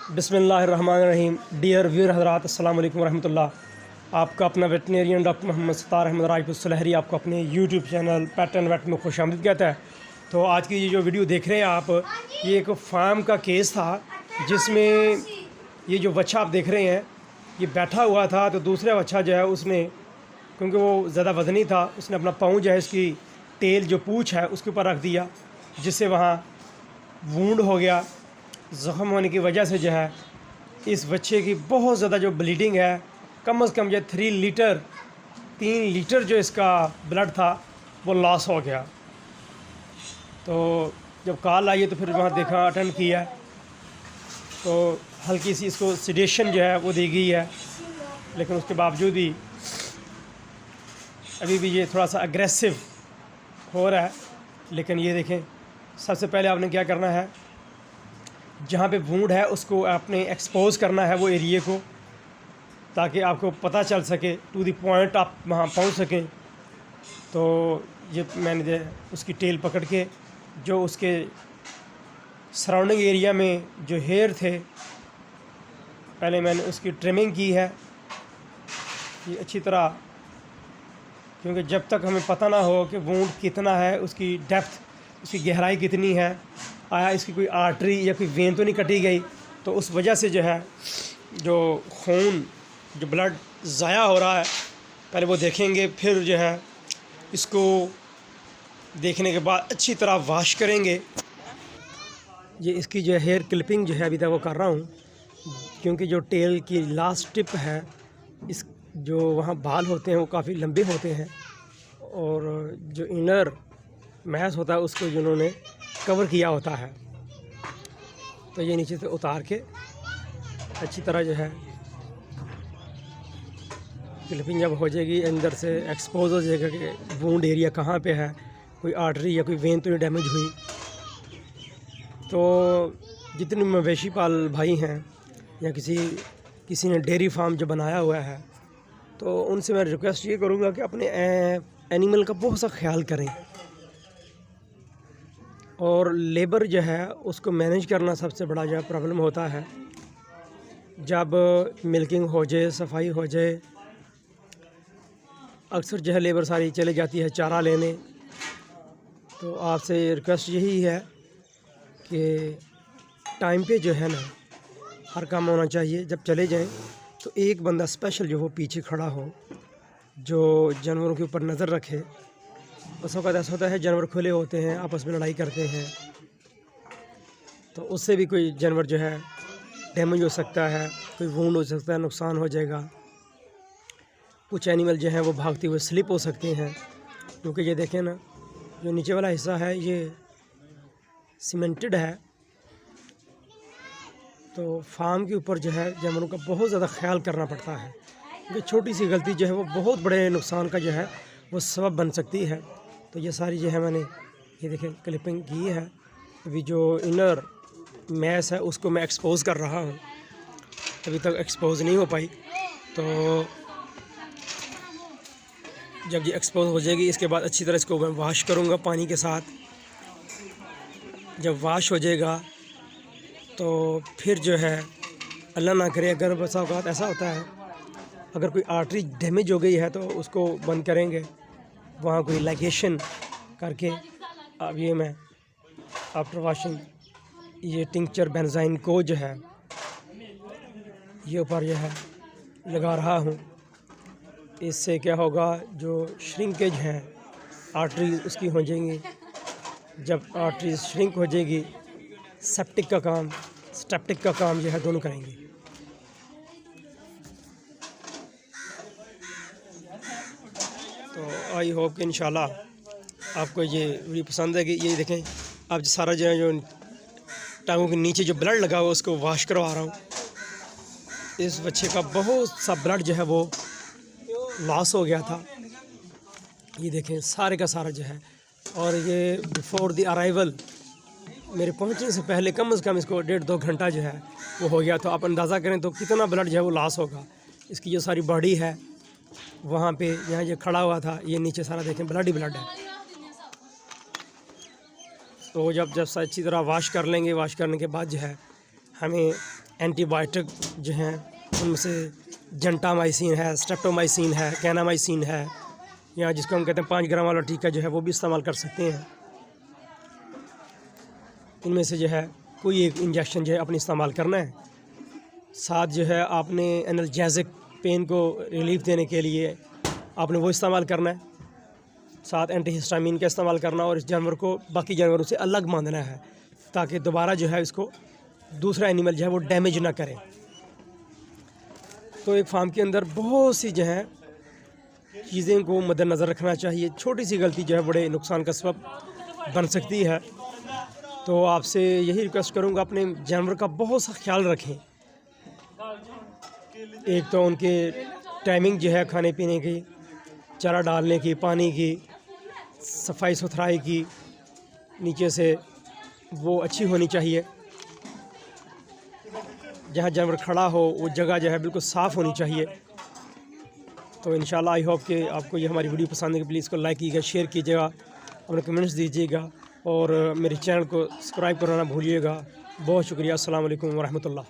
बिस्मिल्लाहिर्रहमानिर्रहीम। Dear viewer हज़रात, अस्सलाम वालेकुम रहमतुल्लाह। आपका अपना वेटनेरियन डॉक्टर मोहम्मद सत्तार अहमद राजपूत सुलहरी आपको अपने YouTube channel pet and vet में खुशामदीद कहता है। तो आज की ये जो वीडियो देख रहे हैं आप, ये एक फार्म का केस था जिसमें ये जो बच्चा आप देख रहे हैं ये बैठा हुआ था। तो दूसरा बच्चा जो है उसने, क्योंकि वो ज़्यादा वज़नी था, उसने अपना पाँव जो है इसकी टेल जो पूँछ है उसके ऊपर रख दिया, जिससे वहाँ वूंड हो गया। ज़ख़म होने की वजह से जो है इस बच्चे की बहुत ज़्यादा जो ब्लीडिंग है, कम से कम जो 3 लीटर जो इसका ब्लड था वो लॉस हो गया। तो जब कॉल आई तो फिर वहाँ देखा, अटेंड किया, तो हल्की सी इसको सिडेशन जो है वो दी गई है, लेकिन उसके बावजूद भी अभी भी ये थोड़ा सा अग्रेसिव हो रहा है। लेकिन ये देखें, सबसे पहले आपने क्या करना है, जहाँ पे वूंड है उसको आपने एक्सपोज़ करना है वो एरिए को, ताकि आपको पता चल सके, टू द पॉइंट आप वहाँ पहुँच सकें। तो ये मैंने उसकी टेल पकड़ के जो उसके सराउंडिंग एरिया में जो हेयर थे, पहले मैंने उसकी ट्रिमिंग की है ये अच्छी तरह, क्योंकि जब तक हमें पता ना हो कि वूंड कितना है, उसकी डेप्थ, उसकी गहराई कितनी है, आया इसकी कोई आर्टरी या कोई वेन तो नहीं कटी गई, तो उस वजह से जो है जो खून, जो ब्लड ज़ाया हो रहा है, पहले वो देखेंगे। फिर जो है इसको देखने के बाद अच्छी तरह वॉश करेंगे। ये इसकी जो हेयर क्लिपिंग जो है अभी तक वो कर रहा हूँ, क्योंकि जो टेल की लास्ट टिप है, इस जो वहाँ बाल होते हैं वो काफ़ी लंबे होते हैं, और जो इनर मैस होता है उसको जिन्होंने कवर किया होता है। तो ये नीचे से उतार के अच्छी तरह जो है क्लिपिंग जब हो जाएगी, अंदर से एक्सपोज हो जाएगा कि वूंड एरिया कहाँ पे है, कोई आर्टरी या कोई वेन तो नहीं डैमेज हुई। तो जितने मवेशी पाल भाई हैं या किसी ने डेयरी फार्म जो बनाया हुआ है, तो उनसे मैं रिक्वेस्ट ये करूँगा कि अपने एनिमल का बहुत सा ख्याल करें, और लेबर जो है उसको मैनेज करना सबसे बड़ा जो है प्रॉब्लम होता है। जब मिल्किंग हो जाए, सफाई हो जाए, अक्सर जो है लेबर सारी चले जाती है चारा लेने। तो आपसे रिक्वेस्ट यही है कि टाइम पे जो है ना हर काम होना चाहिए। जब चले जाएं तो एक बंदा स्पेशल जो हो पीछे खड़ा हो, जो जानवरों के ऊपर नज़र रखे। उस वक्त ऐसा होता है जानवर खुले होते हैं, आपस में लड़ाई करते हैं, तो उससे भी कोई जानवर जो है डैमेज हो सकता है, कोई वूंड हो सकता है, नुकसान हो जाएगा। कुछ एनिमल जो हैं वो भागते हुए स्लिप हो सकते हैं, क्योंकि ये देखें ना, जो नीचे वाला हिस्सा है ये सीमेंटेड है। तो फार्म के ऊपर जो है जानवरों का बहुत ज़्यादा ख्याल करना पड़ता है, क्योंकि छोटी सी गलती जो है वो बहुत बड़े नुकसान का जो है वो सबब बन सकती है। तो ये सारी जो है मैंने ये देखें क्लिपिंग की है। अभी जो इनर मैस है उसको मैं एक्सपोज़ कर रहा हूँ, अभी तक एक्सपोज़ नहीं हो पाई। तो जब ये एक्सपोज़ हो जाएगी, इसके बाद अच्छी तरह इसको मैं वॉश करूँगा पानी के साथ। जब वॉश हो जाएगा तो फिर जो है अल्लाह ना करे, अगर बसा औक़ात ऐसा होता है अगर कोई आर्टरी डैमेज हो गई है तो उसको बंद करेंगे, वहाँ कोई लाइगेशन करके। अब ये मैं आफ्टर वॉशिंग ये टिंक्चर बेंजाइन को जो है ये ऊपर जो है लगा रहा हूँ। इससे क्या होगा, जो श्रिंकेज है आर्टरी उसकी हो जाएंगी। जब आर्टरी श्रिंक हो जाएगी, सेप्टिक का काम जो है दोनों करेंगे। तो आई होप कि इंशाल्लाह आपको ये वीडियो पसंद आएगी। ये देखें, अब सारा जो है जो टांगों के नीचे जो ब्लड लगा हुआ उसको वॉश करवा रहा हूँ। इस बच्चे का बहुत सा ब्लड जो है वो लॉस हो गया था, ये देखें सारे का सारा जो है। और ये बिफोर द अराइवल, मेरे पहुंचने से पहले कम से कम इसको 1.5-2 घंटा जो है वो हो गया। तो आप अंदाज़ा करें तो कितना ब्लड जो है वो लॉस होगा। इसकी जो सारी बॉडी है वहाँ पे, यहाँ ये खड़ा हुआ था, ये नीचे सारा देखें ब्लड ही ब्लड है। तो जब अच्छी तरह वॉश कर लेंगे, वॉश करने के बाद जो है हमें एंटीबायोटिक जो हैं उनमें से जेंटामाइसिन है, स्ट्रेप्टोमाइसिन है, कैनामाइसिन है, या जिसको हम कहते हैं 5 ग्राम वाला टीका जो है वो भी इस्तेमाल कर सकते हैं। इनमें से जो है कोई एक इंजेक्शन जो है अपने इस्तेमाल करना है। साथ जो है आपने एनाल्जेसिक पेन को रिलीफ देने के लिए आपने वो इस्तेमाल करना है। साथ एंटीहिस्टामिन का इस्तेमाल करना और इस जानवर को बाकी जानवरों से अलग बांधना है ताकि दोबारा जो है इसको दूसरा एनिमल जो है वो डैमेज ना करे। तो एक फार्म के अंदर बहुत सी जो है चीज़ें को मद्देनज़र रखना चाहिए। छोटी सी गलती जो है बड़े नुकसान का सबब बन सकती है। तो आपसे यही रिक्वेस्ट करूँगा, अपने जानवर का बहुत सा ख्याल रखें। एक तो उनके टाइमिंग जो है खाने पीने की, चारा डालने की, पानी की, सफाई सुथराई की, नीचे से वो अच्छी होनी चाहिए। जहाँ जानवर खड़ा हो वो जगह जो है बिल्कुल साफ़ होनी चाहिए। तो इंशाल्लाह आई होप कि आपको ये हमारी वीडियो पसंद है। प्लीज़ को लाइक कीजिएगा, शेयर कीजिएगा, अपने कमेंट्स दीजिएगा और मेरे चैनल को सब्सक्राइब करना ना भूलिएगा। बहुत शुक्रिया। अस्सलाम वालेकुम व रहमतुल्लाह।